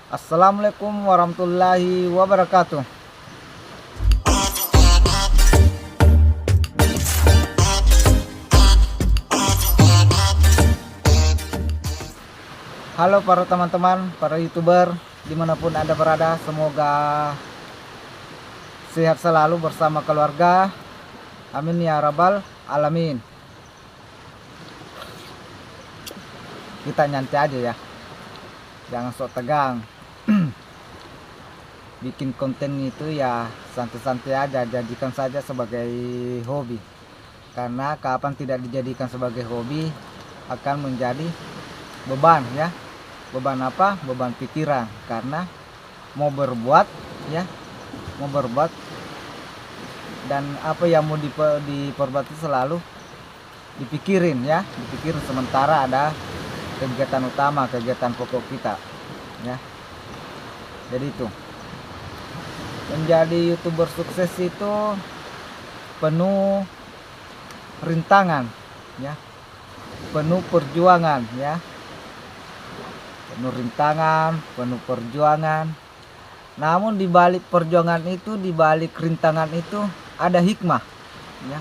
Assalamualaikum warahmatullahi wabarakatuh. Halo para teman-teman, para youtuber dimanapun anda berada, semoga sehat selalu bersama keluarga. Amin ya rabbal alamin. Kita nyantai aja ya, jangan sok tegang. Bikin konten itu ya santai-santai aja, jadikan saja sebagai hobi. Karena kapan tidak dijadikan sebagai hobi akan menjadi beban ya. Beban apa? Beban pikiran. Karena mau berbuat ya, mau berbuat dan apa yang mau diperbuat itu selalu dipikirin ya, dipikirin sementara ada kegiatan utama, kegiatan pokok kita ya. Jadi itu menjadi youtuber sukses itu penuh rintangan ya, penuh perjuangan ya, penuh rintangan, penuh perjuangan. Namun di balik perjuangan itu, di balik rintangan itu ada hikmah ya.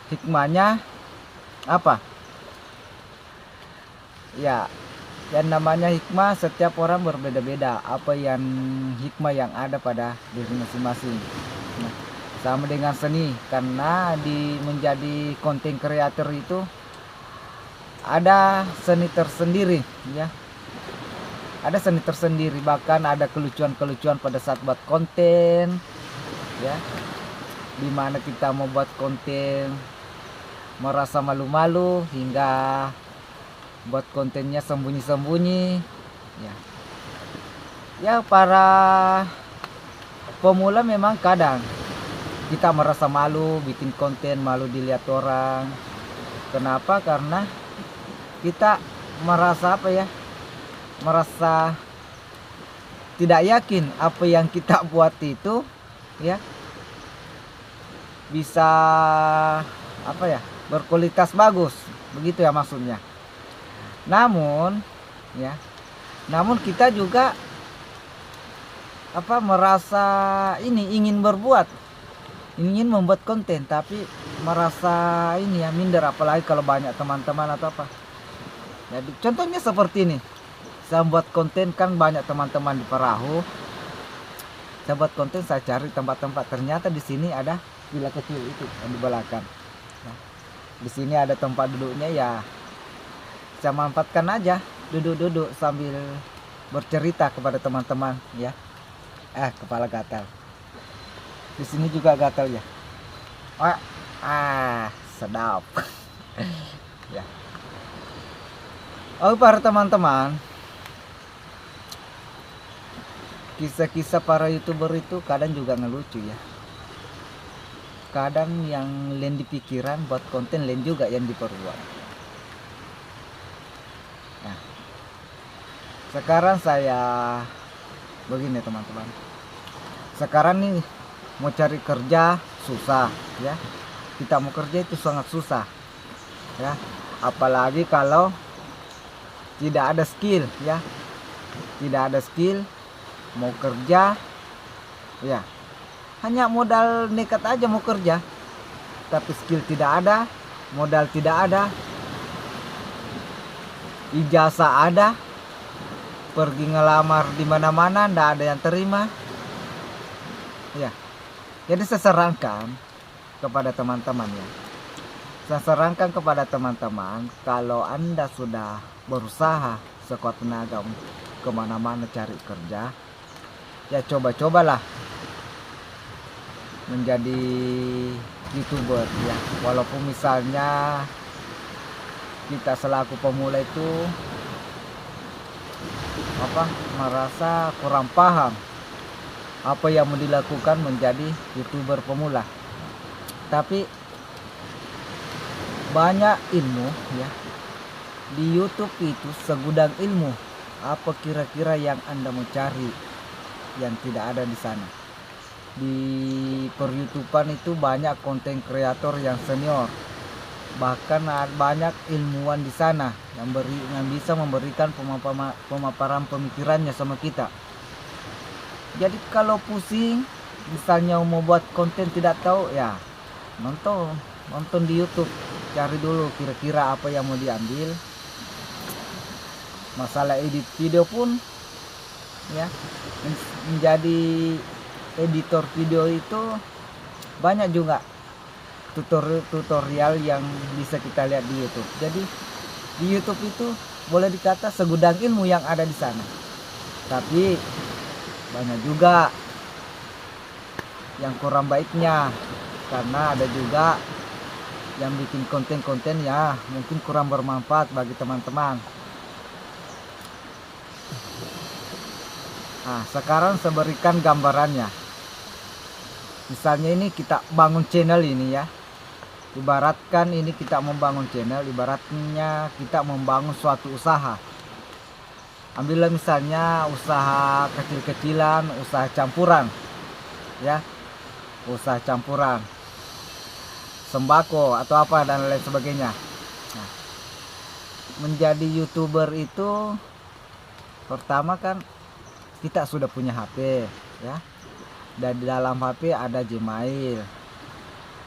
Hikmahnya apa? Ya, yang namanya hikmah setiap orang berbeda-beda. Apa yang hikmah yang ada pada diri masing-masing. Nah, sama dengan seni, karena menjadi konten kreator itu ada seni tersendiri ya. Ada seni tersendiri, bahkan ada kelucuan-kelucuan pada saat buat konten ya. Dimana kita mau buat konten merasa malu-malu hingga buat kontennya sembunyi-sembunyi ya. Ya, para pemula memang kadang kita merasa malu bikin konten, malu dilihat orang. Kenapa? Karena kita merasa apa ya, merasa tidak yakin apa yang kita buat itu ya bisa apa ya, berkualitas bagus, begitu ya maksudnya. Namun ya, namun kita juga apa, merasa ini ingin berbuat, ingin membuat konten, tapi merasa ini ya minder, apalagi kalau banyak teman-teman atau apa. Jadi contohnya seperti ini, saya buat konten kan banyak teman-teman di perahu. Saya buat konten, saya cari tempat-tempat, ternyata di sini ada villa kecil itu yang di belakang. Nah, di sini ada tempat duduknya ya. Saya manfaatkan aja, duduk-duduk sambil bercerita kepada teman-teman ya. Kepala gatal. Di sini juga gatal ya. Sedap. Ya. Oh, para teman-teman, kisah-kisah para youtuber itu kadang juga ngelucu ya. Kadang yang lain di pikiran buat konten, lain juga yang diperbuat. Nah, sekarang saya begini teman-teman. Sekarang nih mau cari kerja susah ya. Kita mau kerja itu sangat susah ya. Apalagi kalau tidak ada skill ya. Tidak ada skill, mau kerja ya hanya modal nekat aja mau kerja, tapi skill tidak ada, modal tidak ada, ijazah ada, pergi ngelamar di mana-mana ndak ada yang terima ya. Jadi saya sarankan kepada teman-teman ya, saya sarankan kepada teman-teman, kalau anda sudah berusaha sekuat tenaga kemana-mana cari kerja, ya coba-cobalah menjadi youtuber ya. Walaupun misalnya kita selaku pemula itu apa, merasa kurang paham apa yang mau dilakukan menjadi youtuber pemula, tapi banyak ilmu ya di YouTube itu, segudang ilmu. Apa kira-kira yang anda mau cari yang tidak ada di sana? Di per-YouTubean itu banyak konten kreator yang senior Bahkan banyak ilmuwan di sana yang bisa memberikan pemaparan pemikirannya sama kita. Jadi kalau pusing misalnya mau buat konten tidak tahu, ya nonton di YouTube, cari dulu kira-kira apa yang mau diambil. Masalah edit video pun ya, menjadi editor video itu banyak juga tutorial yang bisa kita lihat di YouTube. Jadi di YouTube itu boleh dikata segudang ilmu yang ada di sana, tapi banyak juga yang kurang baiknya, karena ada juga yang bikin konten-konten ya mungkin kurang bermanfaat bagi teman-teman. Nah, sekarang saya berikan gambarannya. Misalnya ini kita bangun channel ini ya. Ibaratkan ini kita membangun channel, ibaratnya kita membangun suatu usaha. Ambillah misalnya usaha kecil-kecilan, usaha campuran. Ya. Usaha campuran. Sembako atau apa dan lain sebagainya. Nah, menjadi YouTuber itu pertama kan kita sudah punya HP ya. Dan di dalam HP ada Gmail.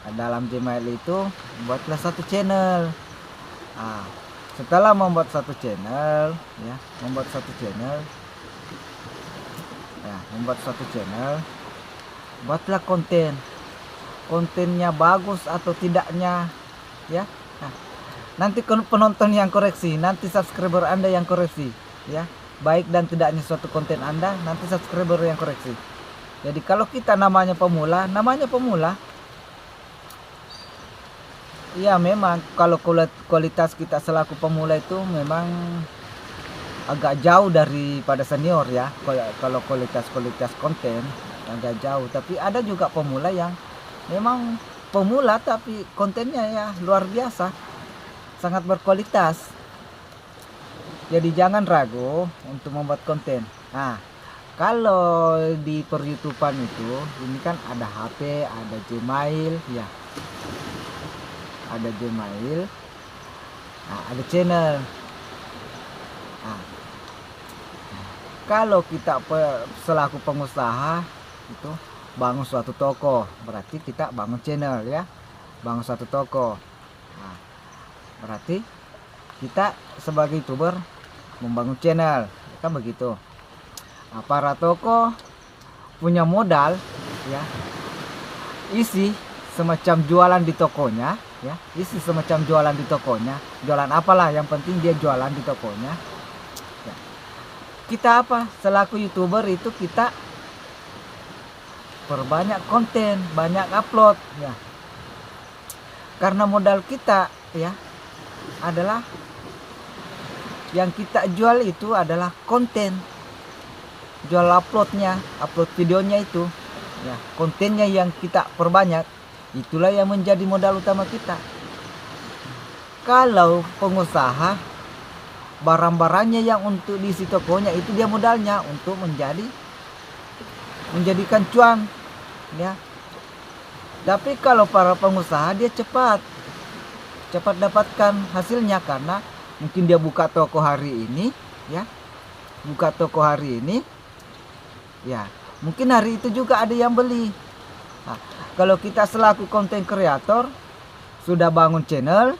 Dalam Gmail itu buatlah satu channel. Nah, setelah membuat satu channel ya, membuat satu channel, buatlah kontennya bagus atau tidaknya ya. Nah, nanti penonton yang koreksi, nanti subscriber Anda yang koreksi ya, baik dan tidaknya suatu konten Anda, nanti subscriber yang koreksi. Jadi kalau kita namanya pemula ya memang kalau kualitas kita selaku pemula itu memang agak jauh daripada senior ya. Kalau kualitas konten agak jauh, tapi ada juga pemula yang memang pemula tapi kontennya ya luar biasa, sangat berkualitas. Jadi jangan ragu untuk membuat konten. Nah, kalau di per-YouTubean itu ini kan ada HP, ada Gmail ya. Ada Gmail. Nah, ada channel. Nah, kalau kita selaku pengusaha itu bangun suatu toko, berarti kita bangun channel ya. Bangun suatu toko. Nah, berarti kita sebagai YouTuber membangun channel, kan begitu. Nah, para toko punya modal ya, isi semacam jualan di tokonya ya, jualan apalah, yang penting dia jualan di tokonya ya. Kita apa selaku YouTuber itu kita perbanyak konten, banyak upload ya, karena modal kita ya adalah yang kita jual itu adalah konten. Jual upload videonya itu ya, kontennya yang kita perbanyak, itulah yang menjadi modal utama kita. Kalau pengusaha, barang-barangnya yang untuk diisi tokonya itu dia modalnya untuk menjadikan cuan ya. Tapi kalau para pengusaha dia cepat dapatkan hasilnya, karena mungkin dia buka toko hari ini ya, mungkin hari itu juga ada yang beli. Nah, kalau kita selaku konten kreator sudah bangun channel,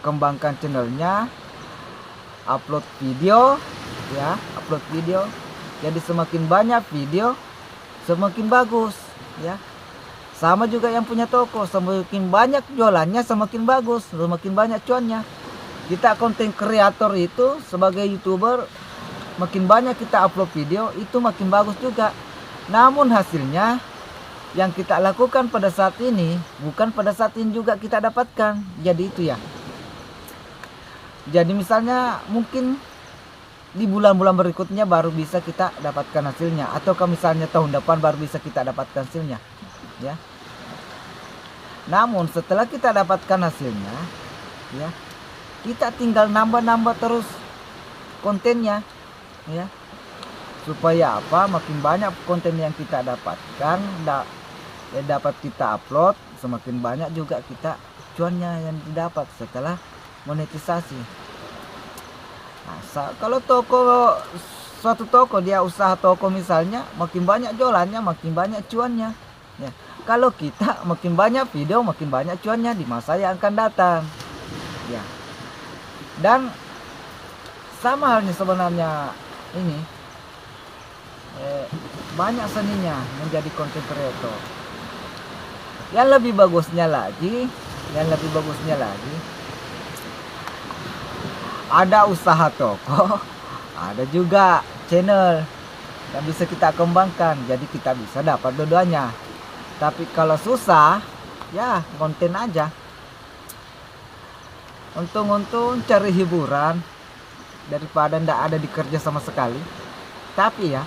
kembangkan channelnya, upload video. Jadi semakin banyak video, semakin bagus ya. Sama juga yang punya toko, semakin banyak jualannya semakin bagus, semakin banyak cuannya. Kita konten kreator itu sebagai YouTuber, makin banyak kita upload video itu makin bagus juga. Namun hasilnya yang kita lakukan pada saat ini bukan pada saat ini juga kita dapatkan. Jadi itu ya. Jadi misalnya mungkin di bulan-bulan berikutnya baru bisa kita dapatkan hasilnya, atau misalnya tahun depan baru bisa kita dapatkan hasilnya ya. Namun setelah kita dapatkan hasilnya ya, kita tinggal nambah terus kontennya ya, supaya apa, makin banyak konten yang kita dapatkan dapat kita upload, semakin banyak juga kita cuannya yang didapat setelah monetisasi. Nah, kalau suatu toko dia usaha toko misalnya, makin banyak jualannya makin banyak cuannya ya. Kalau kita makin banyak video makin banyak cuannya di masa yang akan datang ya. Dan sama halnya sebenarnya ini banyak seninya menjadi content creator. Yang lebih bagusnya lagi ada usaha toko, ada juga channel yang bisa kita kembangkan, jadi kita bisa dapat dua-duanya. Tapi kalau susah ya konten aja, untung-untung cari hiburan daripada ndak ada dikerja sama sekali. Tapi ya,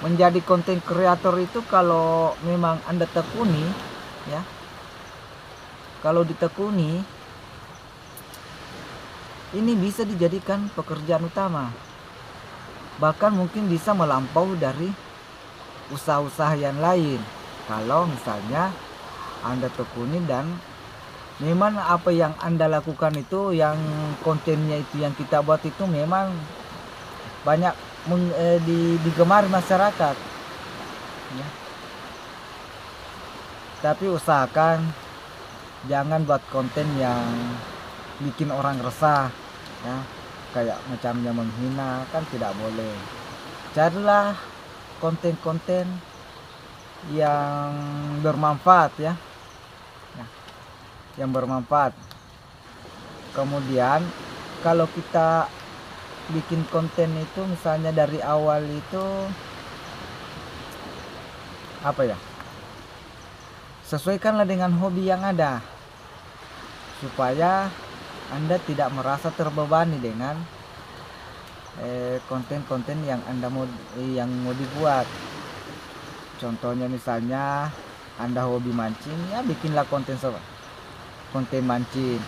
menjadi konten kreator itu kalau memang Anda tekuni ya, kalau ditekuni ini bisa dijadikan pekerjaan utama, bahkan mungkin bisa melampau dari usaha-usaha yang lain kalau misalnya Anda tekuni dan memang apa yang Anda lakukan itu, yang kontennya itu yang kita buat itu memang banyak digemari masyarakat ya. Tapi usahakan jangan buat konten yang bikin orang resah ya, kayak macamnya menghina, kan tidak boleh. Carilah konten-konten yang bermanfaat ya, yang bermanfaat. Kemudian kalau kita bikin konten itu misalnya dari awal itu apa ya, sesuaikanlah dengan hobi yang ada supaya Anda tidak merasa terbebani dengan konten-konten yang mau dibuat. Contohnya misalnya Anda hobi mancing ya, bikinlah konten mancing.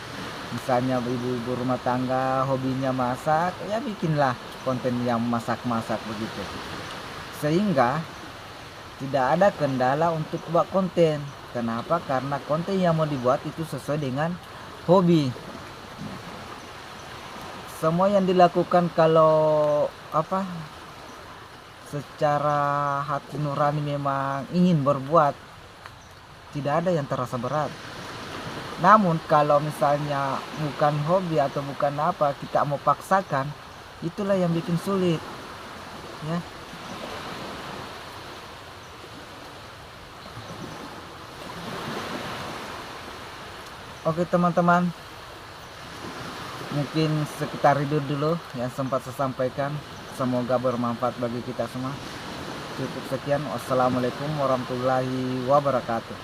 Misalnya ibu-ibu rumah tangga hobinya masak ya, bikinlah konten yang masak-masak begitu, sehingga tidak ada kendala untuk buat konten. Kenapa? Karena konten yang mau dibuat itu sesuai dengan hobi. Semua yang dilakukan kalau secara hati nurani memang ingin berbuat, tidak ada yang terasa berat. Namun kalau misalnya bukan hobi atau bukan apa, kita mau paksakan, itulah yang bikin sulit ya. Oke teman-teman, mungkin sekitar itu dulu yang sempat saya sampaikan. Semoga bermanfaat bagi kita semua. Cukup sekian. Wassalamualaikum warahmatullahi wabarakatuh.